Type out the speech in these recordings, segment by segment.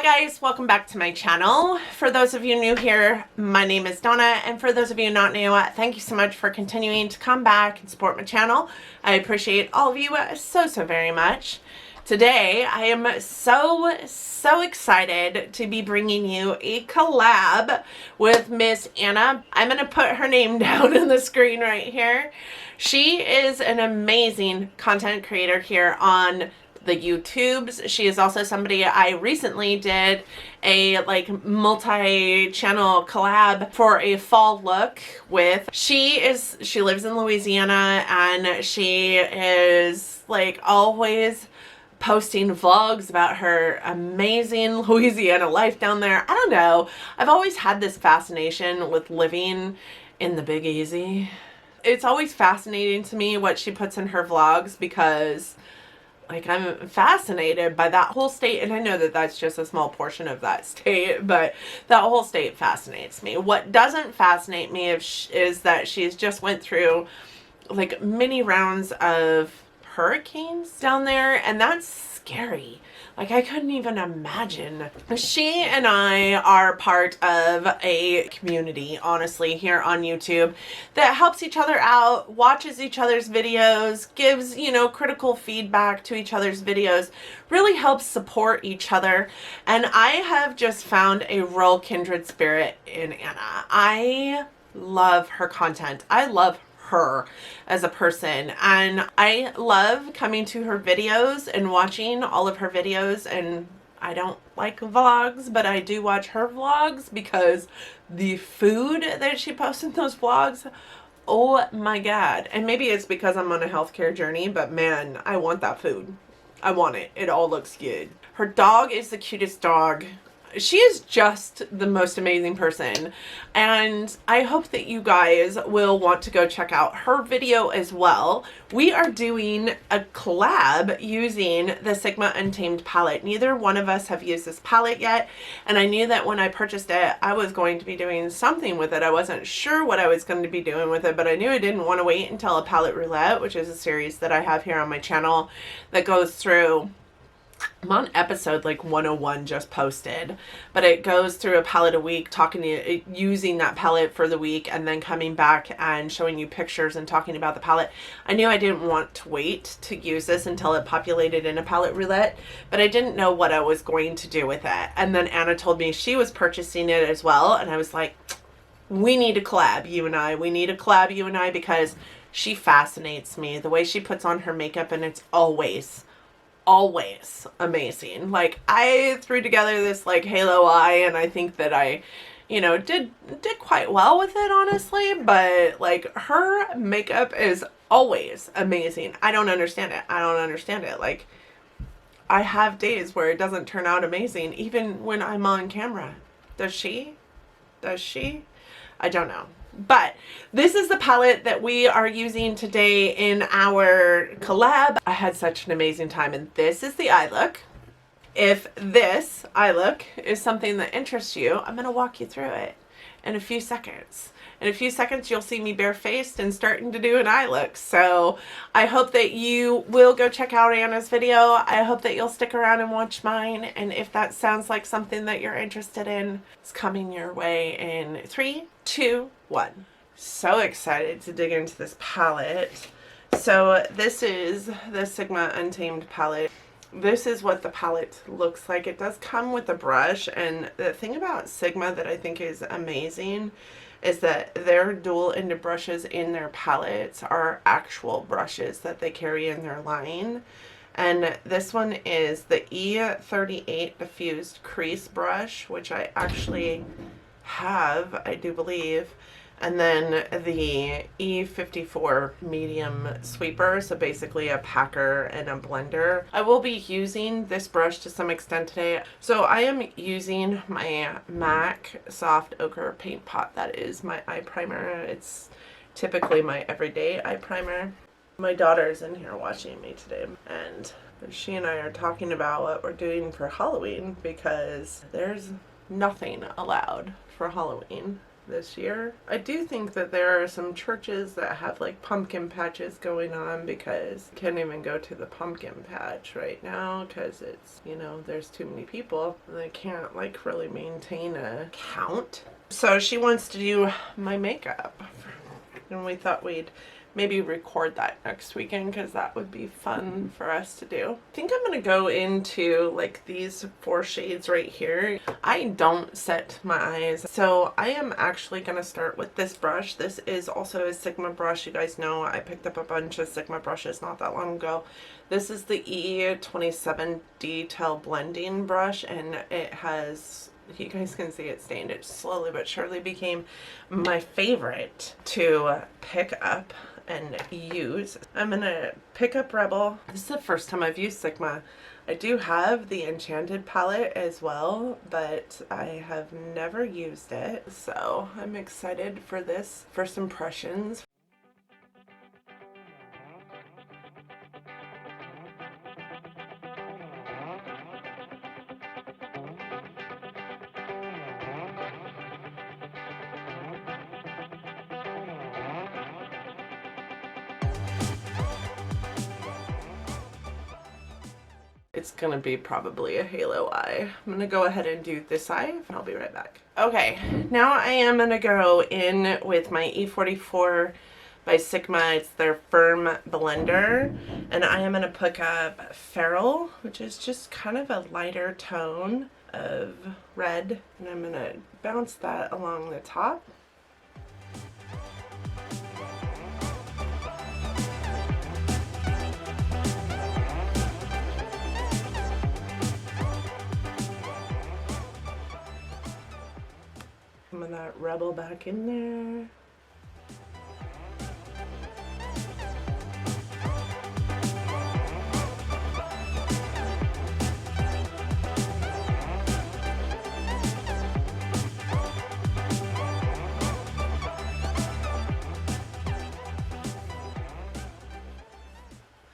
Hi guys, welcome back to my channel. For those of you new here, my name is Donna, and for those of you not new, thank you so much for continuing to come back and support my channel. I appreciate all of you so very much. Today, I am so excited to be bringing you a collab with Miss Anna. I'm going to put her name down on the screen right here. She is an amazing content creator here on the YouTubes. She is also somebody I recently did a multi-channel collab for a fall look with. She lives in Louisiana, and she is always posting vlogs about her amazing Louisiana life down there. I don't know. I've always had this fascination with living in the Big Easy. It's always fascinating to me what she puts in her vlogs because I'm fascinated by that whole state, and I know that that's just a small portion of that state, but that whole state fascinates me. What doesn't fascinate me is that she's just went through many rounds of hurricanes down there, and that's scary. I couldn't even imagine. She and I are part of a community, honestly, here on YouTube that helps each other out, watches each other's videos, gives, critical feedback to each other's videos, really helps support each other. And I have just found a real kindred spirit in Anna. I love her content. I love her as a person, and I love coming to her videos and watching all of her videos. And I don't like vlogs, but I do watch her vlogs because the food that she posts in those vlogs, oh my god. And maybe it's because I'm on a healthcare journey, but man, I want that food. I want it. It all looks good. Her dog is the cutest dog. She is just the most amazing person, and I hope that you guys will want to go check out her video as well. We are doing a collab using the Sigma Untamed palette. Neither one of us have used this palette yet, and I knew that when I purchased it, I was going to be doing something with it. I wasn't sure what I was going to be doing with it, but I knew I didn't want to wait until a palette roulette, which is a series that I have here on my channel that goes through. I'm on episode 101 just posted, but it goes through a palette a week, using that palette for the week, and then coming back and showing you pictures and talking about the palette. I knew I didn't want to wait to use this until it populated in a palette roulette, but I didn't know what I was going to do with it. And then Anna told me she was purchasing it as well, and I was like, we need to collab, you and I. We need to collab, you and I, because she fascinates me. The way she puts on her makeup, and it's always amazing. I threw together this halo eye, and I think that I did quite well with it, honestly, but her makeup is always amazing. I don't understand it. I have days where it doesn't turn out amazing even when I'm on camera. Does she? I don't know. But this is the palette that we are using today in our collab. I had such an amazing time, and this is the eye look. If this eye look is something that interests you, I'm going to walk you through it in a few seconds. In a few seconds, you'll see me barefaced and starting to do an eye look. So I hope that you will go check out Anna's video. I hope that you'll stick around and watch mine. And if that sounds like something that you're interested in, it's coming your way in 3, 2, 1. So excited to dig into this palette. So this is the Sigma Untamed palette. This is what the palette looks like. It does come with a brush, and the thing about Sigma that I think is amazing is that their dual-ended brushes in their palettes are actual brushes that they carry in their line. And this one is the E38 diffused crease brush, which I actually have, I do believe. And then the E54 medium sweeper, so basically a packer and a blender. I will be using this brush to some extent today. So I am using my MAC Soft Ochre Paint Pot. That is my eye primer. It's typically my everyday eye primer. My daughter's in here watching me today, and she and I are talking about what we're doing for Halloween, because there's nothing allowed for Halloween. this year. I do think that there are some churches that have like pumpkin patches going on, because you can't even go to the pumpkin patch right now because it's, you know, there's too many people and they can't like really maintain a count. So she wants to do my makeup, and we thought we'd maybe record that next weekend because that would be fun for us to do. I think I'm gonna go into like these 4 shades right here. I don't set my eyes, so I am actually gonna start with this brush. This is also a Sigma brush. You guys know I picked up a bunch of Sigma brushes not that long ago. This is the E27 Detail Blending brush, and it has, you guys can see it stained. It slowly but surely became my favorite to pick up and use. I'm gonna pick up Rebel. This is the first time I've used Sigma. I do have the Enchanted palette as well, but I have never used it. So I'm excited for this first impressions. It's gonna be probably a halo eye. I'm gonna go ahead and do this eye and I'll be right back. Okay, now I am gonna go in with my E44 by Sigma. It's their firm blender, and I am gonna pick up Feral, which is just kind of a lighter tone of red, and I'm gonna bounce that along the top. Some of that Rebel back in there.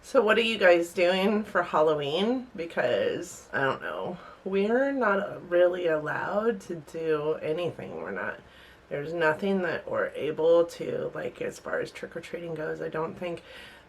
So what are you guys doing for Halloween? Because, I don't know, we're not really allowed to do anything. There's nothing that we're able to, like, as far as trick-or-treating goes. I don't think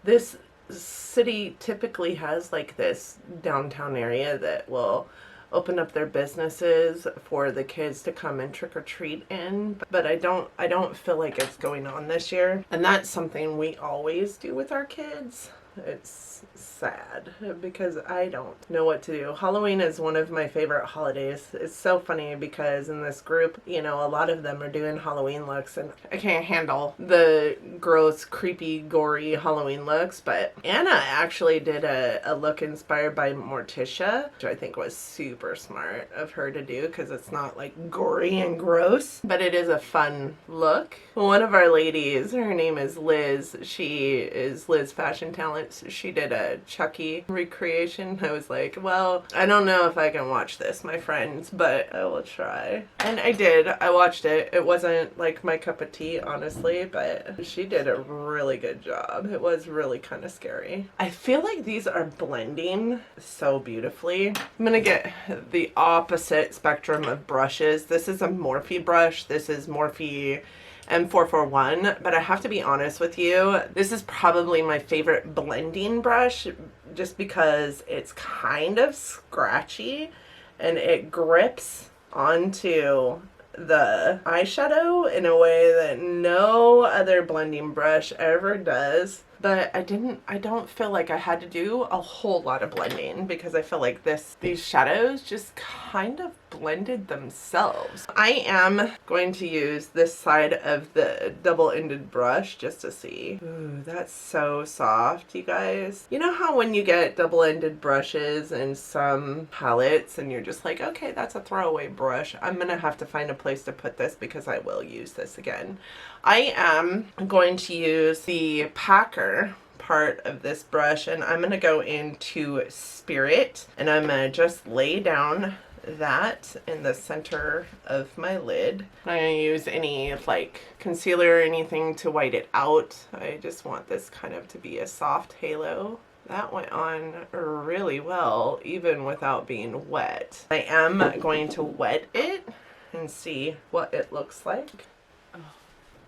this city typically has like this downtown area that will open up their businesses for the kids to come and trick-or-treat in, but I don't feel like it's going on this year, and that's something we always do with our kids. It's sad because I don't know what to do. Halloween is one of my favorite holidays. It's so funny because in this group, you know, a lot of them are doing Halloween looks, and I can't handle the gross, creepy, gory Halloween looks, but Anna actually did a look inspired by Morticia, which I think was super smart of her to do because it's not like gory and gross, but it is a fun look. One of our ladies, her name is Liz, she is Liz Fashion Talent. She did a Chucky recreation. I was like, well, I don't know if I can watch this, my friends, but I will try. And I did. I watched it. It wasn't like my cup of tea, honestly, but she did a really good job. It was really kind of scary. I feel like these are blending so beautifully. I'm gonna get the opposite spectrum of brushes. This is a Morphe brush. This is Morphe M441, but I have to be honest with you, this is probably my favorite blending brush just because it's kind of scratchy and it grips onto the eyeshadow in a way that no other blending brush ever does. But I don't feel like I had to do a whole lot of blending because I feel like these shadows just kind of blended themselves. I am going to use this side of the double-ended brush just to see. Ooh, that's so soft, you guys. You know how when you get double-ended brushes in some palettes and you're just like, okay, that's a throwaway brush. I'm gonna have to find a place to put this because I will use this again. I am going to use the packer part of this brush, and I'm gonna go into Spirit, and I'm gonna just lay down that in the center of my lid. I'm not gonna use any like concealer or anything to white it out. I just want this kind of to be a soft halo. That went on really well even without being wet. I am going to wet it and see what it looks like.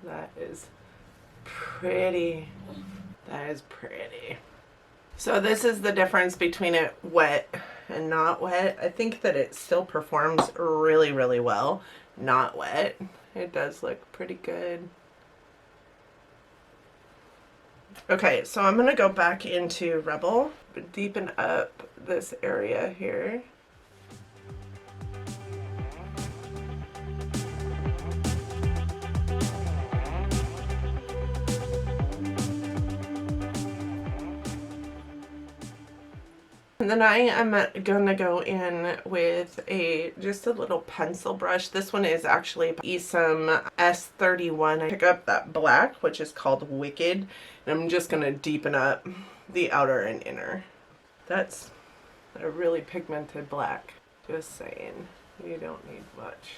That is pretty. That is pretty. So this is the difference between it wet and not wet. I think that it still performs really, really well. Not wet. It does look pretty good. Okay, so I'm going to go back into Rebel, deepen up this area here. And then I am gonna go in with just a little pencil brush. This one is actually Esom S31. I pick up that black, which is called Wicked, and I'm just gonna deepen up the outer and inner. That's a really pigmented black. Just saying, you don't need much.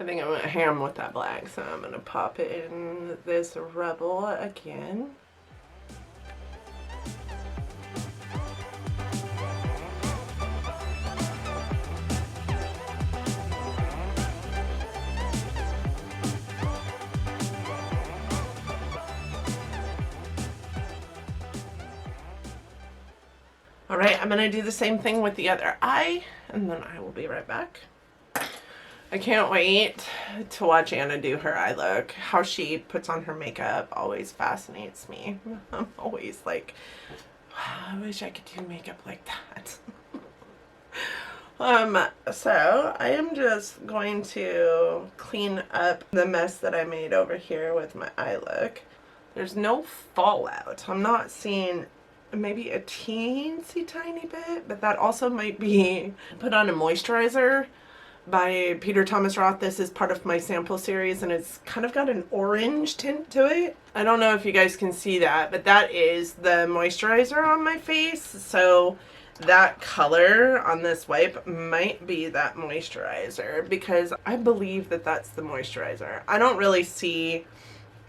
I think I went ham with that black, so I'm going to pop it in this Rebel again. Alright, I'm going to do the same thing with the other eye, and then I will be right back. I can't wait to watch Anna do her eye look. How she puts on her makeup always fascinates me. I'm always like, wow, I wish I could do makeup like that. So I am just going to clean up the mess that I made over here with my eye look. There's no fallout. I'm not seeing maybe a teensy tiny bit, but that also might be put on a moisturizer by Peter Thomas Roth. This is part of my sample series, and it's kind of got an orange tint to it. I don't know if you guys can see that, but that is the moisturizer on my face. So that color on this wipe might be that moisturizer, because I believe that that's the moisturizer. I don't really see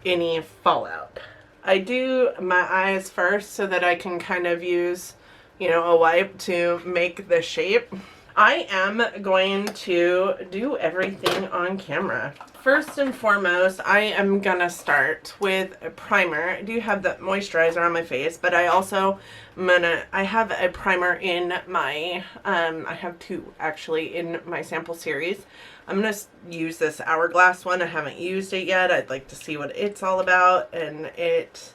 any fallout. I do my eyes first so that I can kind of use, you know, a wipe to make the shape. I am going to do everything on camera. First and foremost, I am gonna start with a primer. I do have the moisturizer on my face, but I also I have a primer in my, I have two actually in my sample series. I'm gonna use this Hourglass one. I haven't used it yet. I'd like to see what it's all about, and it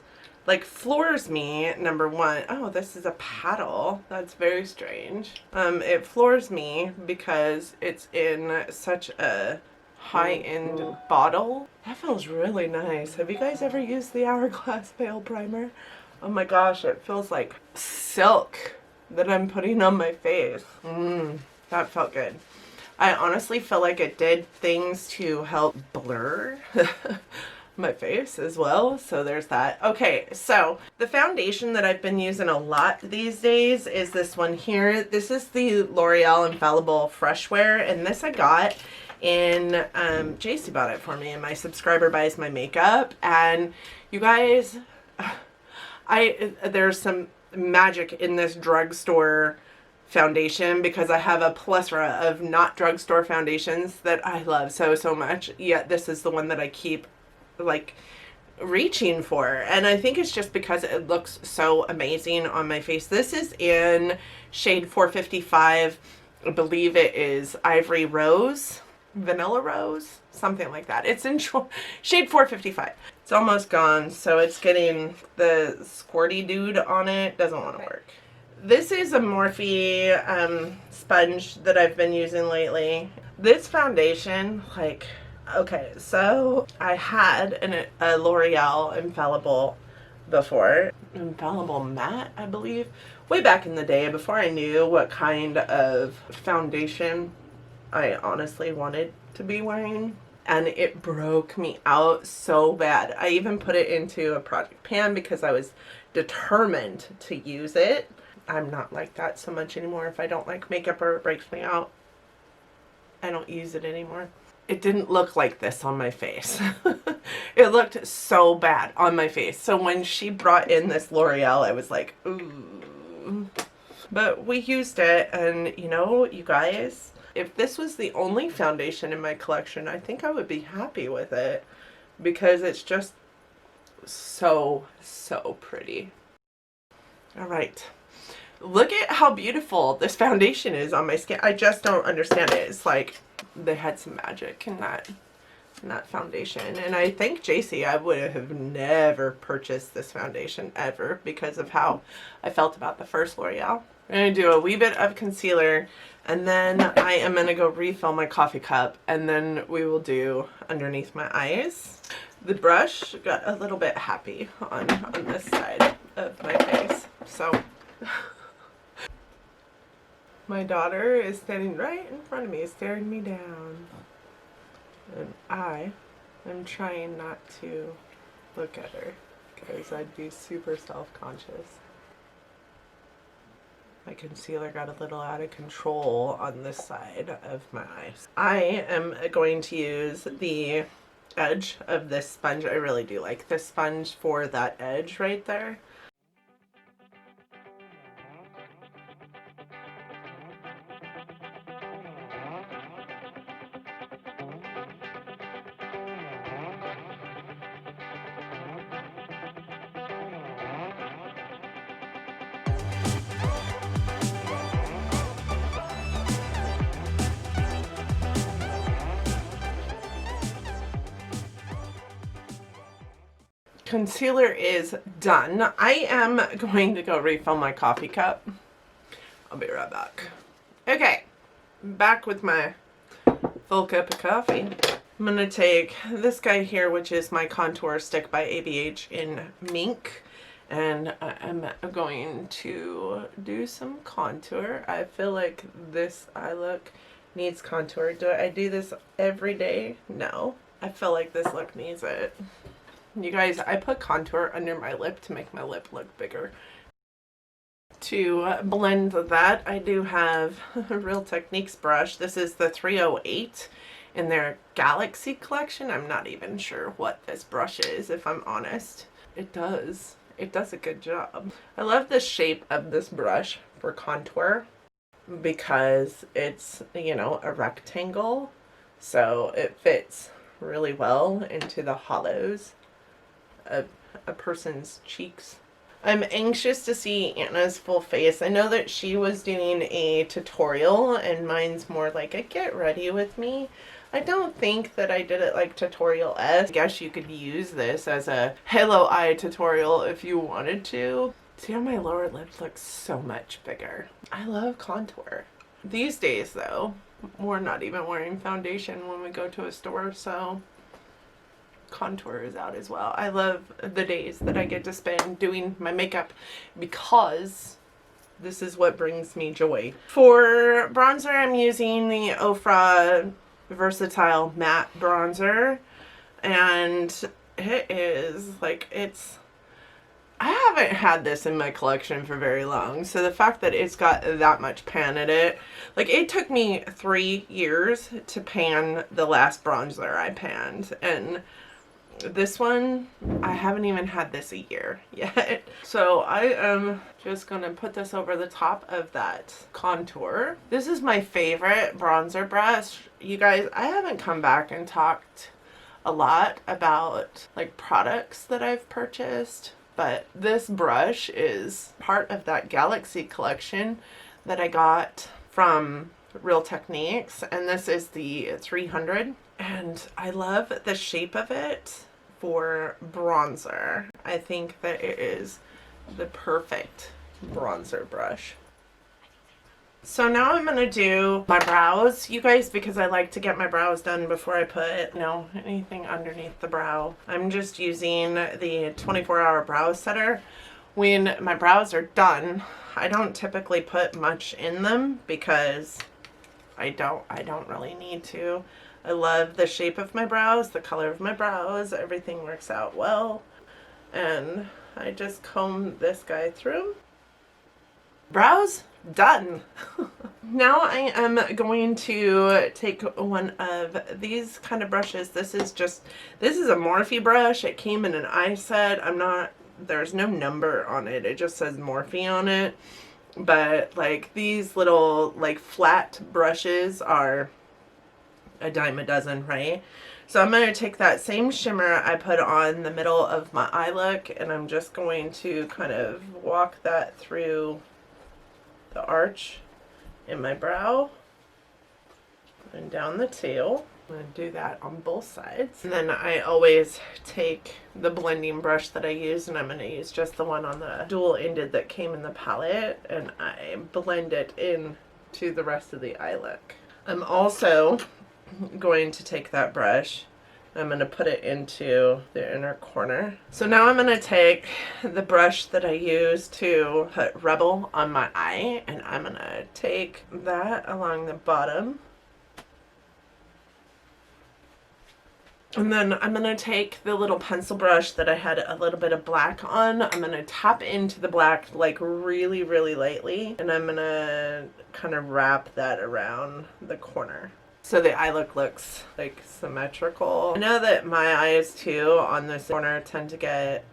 like floors me, number one. Oh, this is a paddle. That's very strange. It floors me because it's in such a high-end bottle. That feels really nice. Have you guys ever used the Hourglass Veil Primer? Oh my gosh, it feels like silk that I'm putting on my face. That felt good. I honestly feel like it did things to help blur my face as well, so there's that. Okay, so the foundation that I've been using a lot these days is this one here. This is the L'Oreal Infallible Fresh Wear, and this I got in JC bought it for me, and my subscriber buys my makeup. And you guys, there's some magic in this drugstore foundation, because I have a plethora of not drugstore foundations that I love so much, yet this is the one that I keep like reaching for, and I think it's just because it looks so amazing on my face. This is in shade 455. I believe it is Ivory Rose, Vanilla Rose, something like that. It's in shade 455. It's almost gone, so it's getting the squirty dude on it. Doesn't want to work. This is a Morphe sponge that I've been using lately. This foundation, like, okay, so I had a L'Oreal Infallible before. Infallible Matte, I believe. Way back in the day, before I knew what kind of foundation I honestly wanted to be wearing. And it broke me out so bad. I even put it into a project pan because I was determined to use it. I'm not like that so much anymore. If I don't like makeup or it breaks me out, I don't use it anymore. It didn't look like this on my face. It looked so bad on my face. So when she brought in this L'Oreal, I was like, ooh, But we used it, and you know, you guys, if this was the only foundation in my collection, I think I would be happy with it, because it's just so pretty. All right. Look at how beautiful this foundation is on my skin. I just don't understand it. It's like they had some magic in that foundation. And I think JC, I would have never purchased this foundation ever because of how I felt about the first L'Oreal. I'm going to do a wee bit of concealer, and then I am going to go refill my coffee cup, and then we will do underneath my eyes. The brush got a little bit happy on this side of my face. So my daughter is standing right in front of me, staring me down. And I am trying not to look at her because I'd be super self-conscious. My concealer got a little out of control on this side of my eyes. I am going to use the edge of this sponge. I really do like this sponge for that edge right there. Concealer is done. I am going to go refill my coffee cup. I'll be right back. Okay, back with my full cup of coffee. I'm going to take this guy here, which is my contour stick by ABH in Mink. And I'm going to do some contour. I feel like this eye look needs contour. Do I do this every day? No. I feel like this look needs it. You guys, I put contour under my lip to make my lip look bigger. To blend that, I do have a Real Techniques brush. This is the 308 in their Galaxy collection. I'm not even sure what this brush is, if I'm honest. It does a good job. I love the shape of this brush for contour because it's, you know, a rectangle, so it fits really well into the hollows of a person's cheeks. I'm anxious to see Anna's full face. I know that she was doing a tutorial and mine's more like a get ready with me. I don't think that I did it like tutorial-esque. I guess you could use this as a halo eye tutorial if you wanted to. See how my lower lip looks so much bigger. I love contour. These days though, we're not even wearing foundation when we go to a store, so contour is out as well. I love the days that I get to spend doing my makeup because this is what brings me joy. For bronzer, I'm using the Ofra Versatile Matte Bronzer, and it is like, I haven't had this in my collection for very long, so the fact that it's got that much pan in it, like it took me 3 years to pan the last bronzer I panned, and this one, I haven't even had this a year yet. So I am just going to put this over the top of that contour. This is my favorite bronzer brush. You guys, I haven't come back and talked a lot about like products that I've purchased, but this brush is part of that Galaxy collection that I got from Real Techniques, and this is the 300, and I love the shape of it for bronzer. I think that it is the perfect bronzer brush. So now I'm gonna do my brows, you guys, because I like to get my brows done before I put, you know, anything underneath the brow. I'm just using the 24-hour brow setter. When my brows are done, I don't typically put much in them because I don't really need to. I love the shape of my brows, the color of my brows, everything works out well. And I just comb this guy through. Brows done. Now I am going to take one of these kind of brushes. This is a Morphe brush. It came in an eye set. There's no number on it. It just says Morphe on it. but like these little like flat brushes are a dime a dozen, right? So I'm going to take that same shimmer I put on the middle of my eye look, and I'm just going to kind of walk that through the arch in my brow and down the tail. I'm going to do that on both sides. And then I always take the blending brush that I use, and I'm going to use just the one on the dual ended that came in the palette, and I blend it in to the rest of the eye look. I'm also going to take that brush, I'm going to put it into the inner corner. So now I'm going to take the brush that I used to put Rebel on my eye, and I'm going to take that along the bottom. And then I'm going to take the little pencil brush that I had a little bit of black on. I'm going to tap into the black like really, really lightly, and I'm going to kind of wrap that around the corner, so the eye look looks like symmetrical. I know that my eyes too on this corner tend to get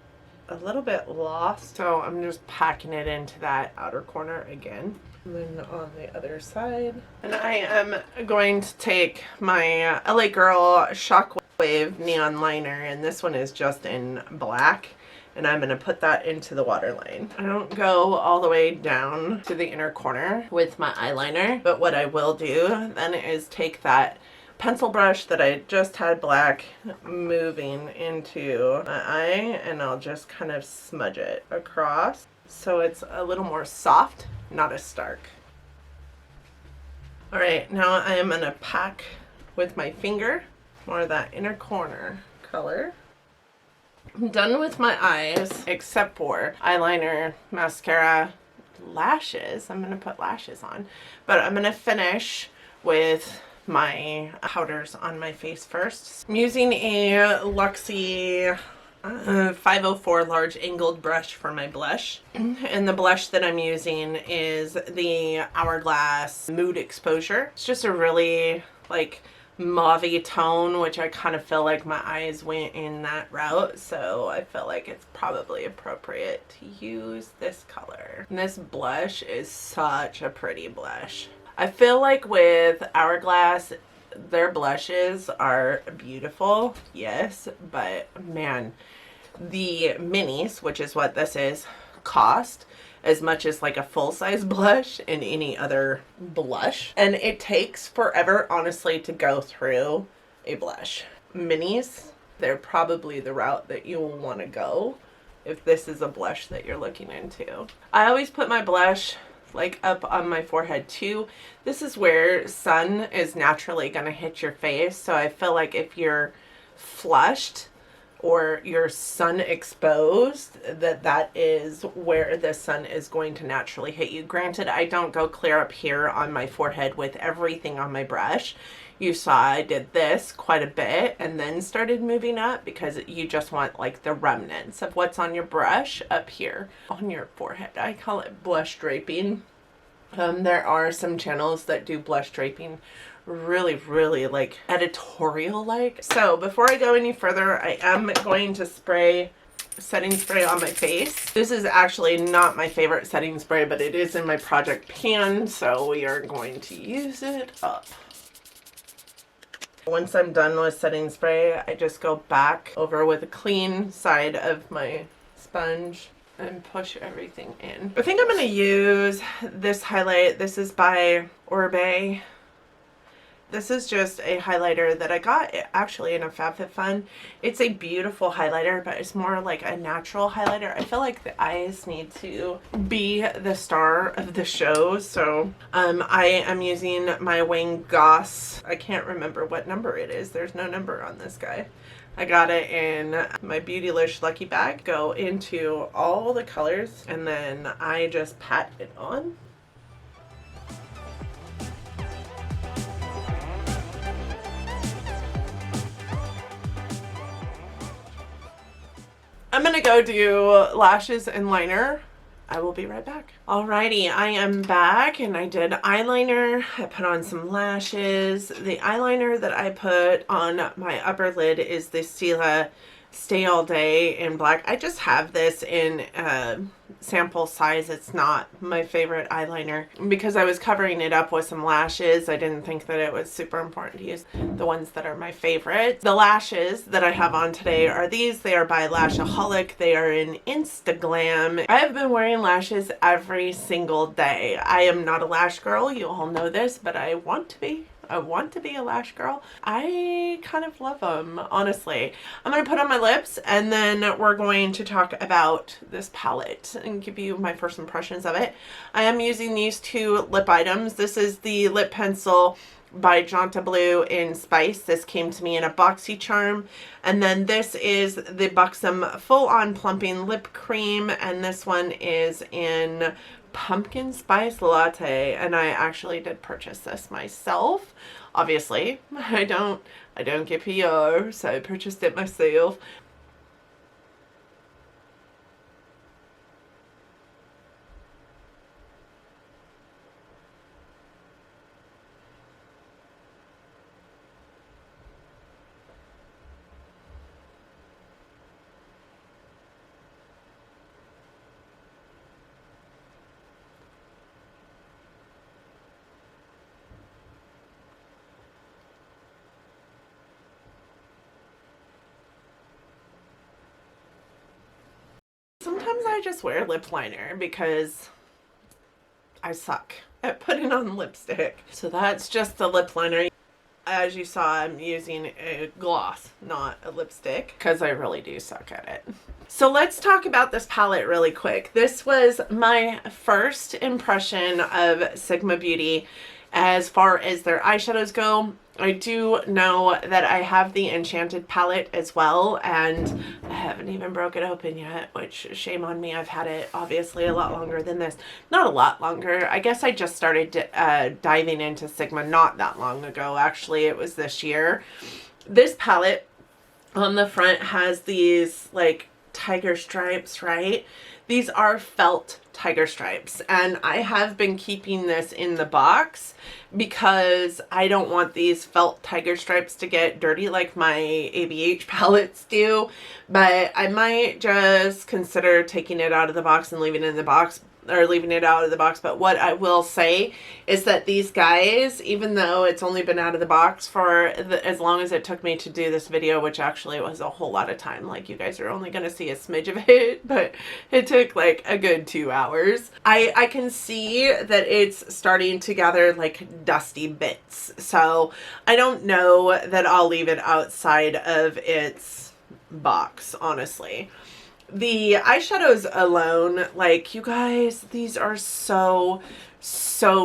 a little bit lost, so I'm just packing it into that outer corner again. And then on the other side. And I am going to take my LA Girl Shockwave neon liner, and this one is just in black. And I'm going to put that into the waterline. I don't go all the way down to the inner corner with my eyeliner, but what I will do then is take that pencil brush that I just had black moving into my eye, and I'll just kind of smudge it across so it's a little more soft, not as stark. Alright, now I am going to pack with my finger more of that inner corner color. I'm done with my eyes, except for eyeliner, mascara, lashes. I'm going to put lashes on. But I'm going to finish with my powders on my face first. I'm using a Luxie 504 large angled brush for my blush. And the blush that I'm using is the Hourglass Mood Exposure. It's just a really like mauve-y tone, which I kind of feel like my eyes went in that route, so I feel like it's probably appropriate to use this color. And this blush is such a pretty blush. I feel like with Hourglass, their blushes are beautiful, yes, but man, the minis, which is what this is, cost as much as like a full-size blush in any other blush, and it takes forever honestly to go through a blush. Minis, they're probably the route that you will want to go if this is a blush that you're looking into. I always put my blush like up on my forehead too. This is where sun is naturally going to hit your face, so I feel like if you're flushed or you're sun exposed, that is where the sun is going to naturally hit you. Granted, I don't go clear up here on my forehead with everything on my brush. You saw I did this quite a bit and then started moving up because you just want like the remnants of what's on your brush up here on your forehead. I call it blush draping. There are some channels that do blush draping really like editorial like. So before I go any further, I am going to spray setting spray on my face. This is actually not my favorite setting spray, but it is in my project pan, so we are going to use it up. Once I'm done with setting spray, I just go back over with a clean side of my sponge and push everything in. I think I'm going to use this highlight. This is by Orbe. This is just a highlighter that I got actually in a FabFitFun. It's a beautiful highlighter, but it's more like a natural highlighter. I feel like the eyes need to be the star of the show. So I am using my Wayne Goss. I can't remember what number it is. There's no number on this guy. I got it in my Beautylish Lucky Bag. Go into all the colors and then I just pat it on. I'm gonna go do lashes and liner. I will be right back. Alrighty, I am back and I did eyeliner. I put on some lashes. The eyeliner that I put on my upper lid is the Stila stay all day in black. I just have this in sample size. It's not my favorite eyeliner. Because I was covering it up with some lashes, I didn't think that it was super important to use the ones that are my favorite. The lashes that I have on today are these. They are by Lashaholic. They are in Instaglam. I have been wearing lashes every single day. I am not a lash girl. You all know this, but I want to be. I want to be a lash girl. I kind of love them, honestly. I'm going to put on my lips, and then we're going to talk about this palette and give you my first impressions of it. I am using these two lip items. This is the lip pencil by Janta Blue in Spice. This came to me in a boxy charm. And then this is the Buxom Full On Plumping Lip Cream, and this one is in Pumpkin Spice Latte, and I actually did purchase this myself. Obviously, I don't get PR, so I purchased it myself. Sometimes I just wear lip liner because I suck at putting on lipstick. So that's just the lip liner. As you saw, I'm using a gloss, not a lipstick, because I really do suck at it. So let's talk about this palette really quick. This was my first impression of Sigma Beauty as far as their eyeshadows go. I do know that I have the Enchanted palette as well, and I haven't even broke it open yet, which shame on me. I've had it obviously a lot longer than this. Not a lot longer. I guess I just started diving into Sigma not that long ago. Actually, it was this year. This palette on the front has these like tiger stripes, right? These are felt tiger stripes, and I have been keeping this in the box because I don't want these felt tiger stripes to get dirty like my ABH palettes do, but I might just consider taking it out of the box and leaving it in the box, or leaving it out of the box. But what I will say is that these guys, even though it's only been out of the box for as long as it took me to do this video, which actually was a whole lot of time, like you guys are only going to see a smidge of it, but it took like a good 2 hours. I can see that it's starting to gather like dusty bits. So I don't know that I'll leave it outside of its box, honestly. The eyeshadows alone, like, you guys, these are so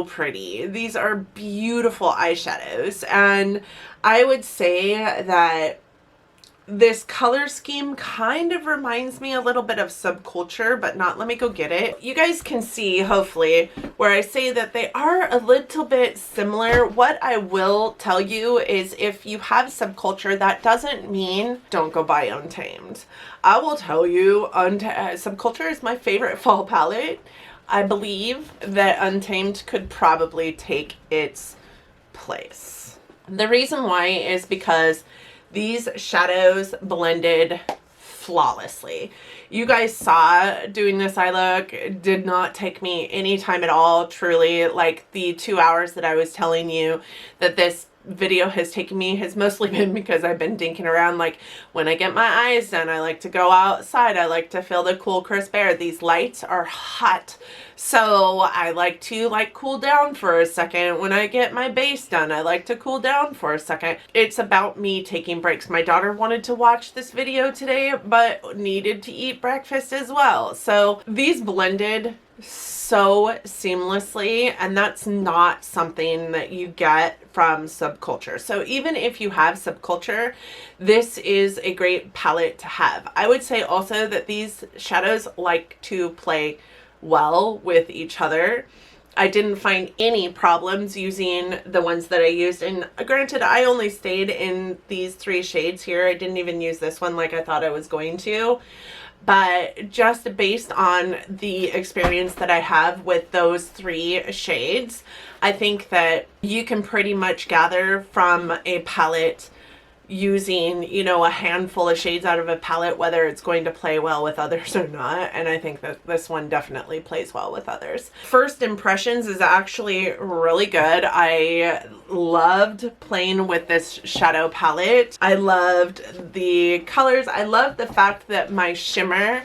pretty. These are beautiful eyeshadows, and I would say that this color scheme kind of reminds me a little bit of Subculture, but not. Let me go get it. You guys can see, hopefully, where I say that they are a little bit similar. What I will tell you is if you have Subculture, that doesn't mean don't go buy Untamed. I will tell you, Subculture is my favorite fall palette. I believe that Untamed could probably take its place. The reason why is because these shadows blended flawlessly. You guys saw doing this eye look. It did not take me any time at all, truly. Like, the 2 hours that I was telling you that this video has taken me has mostly been because I've been dinking around. Like, when I get my eyes done, I like to go outside. I like to feel the cool, crisp air. These lights are hot, so I like to cool down for a second. When I get my base done, I like to cool down for a second. It's about me taking breaks. My daughter wanted to watch this video today, but needed to eat breakfast as well. So these blended so seamlessly, and that's not something that you get from Subculture. So even if you have Subculture, this is a great palette to have. I would say also that these shadows like to play well with each other. I didn't find any problems using the ones that I used, and granted, I only stayed in these 3 shades here. I didn't even use this one like I thought I was going to. But just based on the experience that I have with those 3 shades, I think that you can pretty much gather from a palette using, you know, a handful of shades out of a palette, whether it's going to play well with others or not. And I think that this one definitely plays well with others. First impressions is actually really good. I loved playing with this shadow palette. I loved the colors. I loved the fact that my shimmer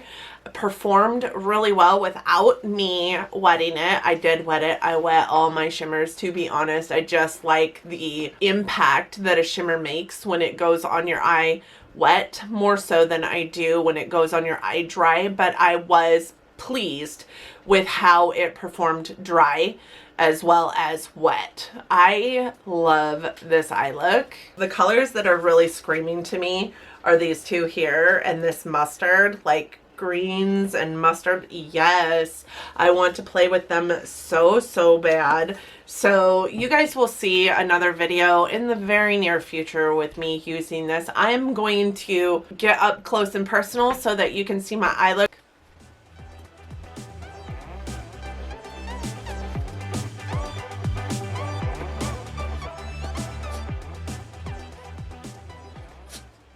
performed really well without me wetting it. I did wet it. I wet all my shimmers, to be honest. I just like the impact that a shimmer makes when it goes on your eye wet, more so than I do when it goes on your eye dry. But I was pleased with how it performed dry as well as wet. I love this eye look. The colors that are really screaming to me are these two here and this mustard, like greens and mustard. Yes, I want to play with them so bad. So you guys will see another video in the very near future with me using this. I'm going to get up close and personal so that you can see my eye look.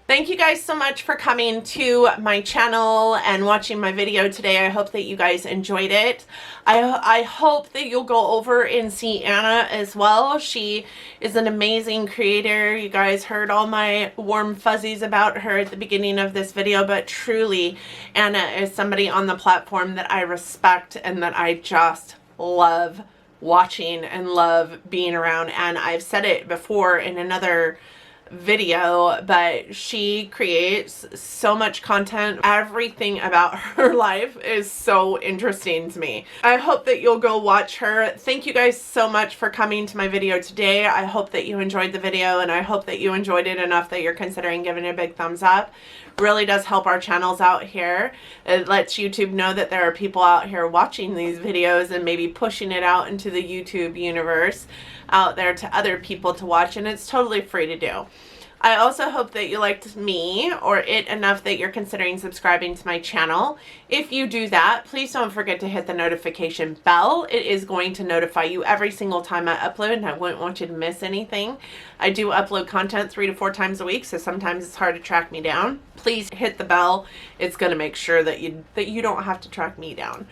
Thank you guys so much for coming to my channel and watching my video today. I hope that you guys enjoyed it. I hope that you'll go over and see Anna as well. She is an amazing creator. You guys heard all my warm fuzzies about her at the beginning of this video, but truly Anna is somebody on the platform that I respect and that I just love watching and love being around. And I've said it before in another video, but she creates so much content. Everything about her life is so interesting to me. I hope that you'll go watch her. Thank you guys so much for coming to my video today. I hope that you enjoyed the video, and I hope that you enjoyed it enough that you're considering giving it a big thumbs up. Really does help our channels out here. It lets YouTube know that there are people out here watching these videos and maybe pushing it out into the YouTube universe out there to other people to watch, and it's totally free to do. I also hope that you liked me or it enough that you're considering subscribing to my channel. If you do that, please don't forget to hit the notification bell. It is going to notify you every single time I upload, and I wouldn't want you to miss anything. I do upload content 3 to 4 times a week, so sometimes it's hard to track me down. Please hit the bell. It's going to make sure that you don't have to track me down.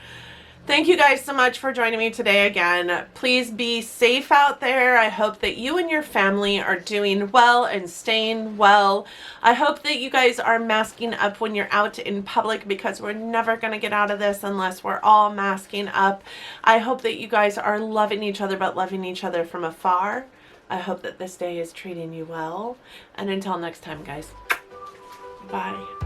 Thank you guys so much for joining me today again. Please be safe out there. I hope that you and your family are doing well and staying well. I hope that you guys are masking up when you're out in public, because we're never going to get out of this unless we're all masking up. I hope that you guys are loving each other, but loving each other from afar. I hope that this day is treating you well. And until next time, guys, bye.